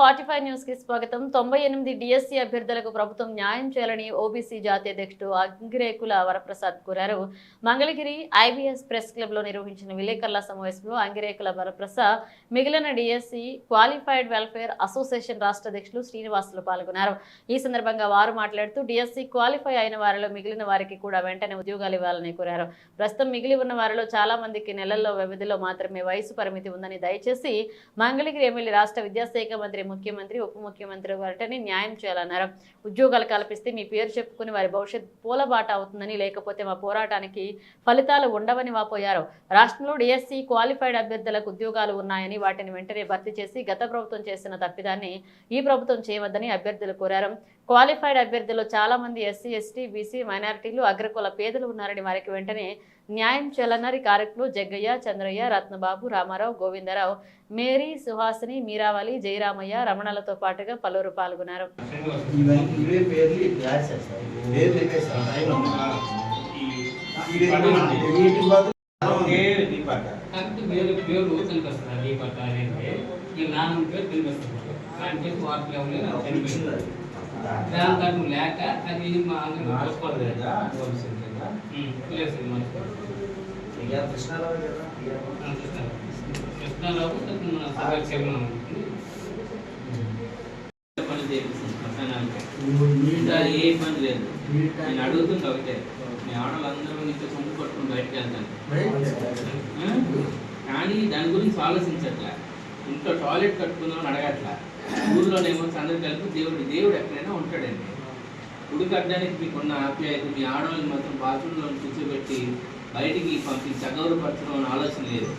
45 news కి స్వాగతం. 98 DSC అభ్యర్థులకు ప్రభుత్వం న్యాయం చేయాలని ఓబీసీ జాతీయ అధ్యక్షుడు అంగిరేకుల వరప్రసాద్ కోరారు. మంగళగిరి ఐబీఎస్ ప్రెస్ క్లబ్ లో నిర్వహించిన విలేకరుల సమావేశంలో అంగిరేకుల వరప్రసాద్ మిగిలిన డిఎస్సి క్వాలిఫైడ్ వెల్ఫేర్ అసోసియేషన్ రాష్ట్ర అధ్యక్షులు శ్రీనివాసులు పాల్గొన్నారు. ఈ సందర్భంగా వారు మాట్లాడుతూ డిఎస్సి క్వాలిఫై అయిన వారిలో మిగిలిన వారికి కూడా వెంటనే ఉద్యోగాలు ఇవ్వాలని కోరారు. ప్రస్తుతం మిగిలి ఉన్న వారిలో చాలా మందికి నెలల్లో వ్యవధిలో మాత్రమే వయసు పరిమితి ఉందని, దయచేసి మంగళగిరి ఎమ్మెల్యే రాష్ట్ర విద్యాశాఖ మంత్రి, ముఖ్యమంత్రి, ఉప ముఖ్యమంత్రి వెంటనే న్యాయం చేయాలన్నారు. ఉద్యోగాలు కల్పిస్తే మీ పేరు చెప్పుకుని వారి భవిష్యత్ పూలబాట అవుతుందని, లేకపోతే మా పోరాటానికి ఫలితాలు ఉండవని వాపోయారు. రాష్ట్రంలో డిఎస్సి క్వాలిఫైడ్ అభ్యర్థులకు ఉద్యోగాలు ఉన్నాయని వాటిని వెంటనే భర్తీ చేసి గత ప్రభుత్వం చేసిన తప్పిదాన్ని ఈ ప్రభుత్వం చేయవద్దని అభ్యర్థులు కోరారు. క్వాలిఫైడ్ అభ్యర్థులు చాలా మంది ఎస్సీ, ఎస్టీ, బీసీ, మైనారిటీలు, అగ్రకుల పేదలు ఉన్నారని వారికి వెంటనే న్యాయం చేయాలన్నారు. ఈ కార్యక్రమంలో జగ్గయ్య, చంద్రయ్య, రత్నబాబు, రామారావు, గోవిందరావు, మేరీ, సుహాసిని, మీరావళి, జయరామయ్య, రమణలతో పాటుగా పలువురు పాల్గొన్నారు. లేక అది కృష్ణారావు ఏ ఇబ్బంది లేదు. నేను అడుగుతుంది ఒకటే, మీ ఆడవాళ్ళందరూ నీతో సొంత పట్టుకుని బయటకు వెళ్తాను, కానీ దాని గురించి ఆలోచించట్లే. ఇంట్లో టాయిలెట్ కట్టుకుందామని అడగట్లా. ఊర్లోనేమో అందరూ కలిపి దేవుడు ఎక్కడైనా ఉంటాడండి. గుడి కట్టడానికి మీకున్న ఆప్యాయత మీ ఆడవాళ్ళని మాత్రం బాత్రూంలో కూర్చోబెట్టి బయటికి పంపించి అగౌరవపరచడం అనే ఆలోచన లేదు.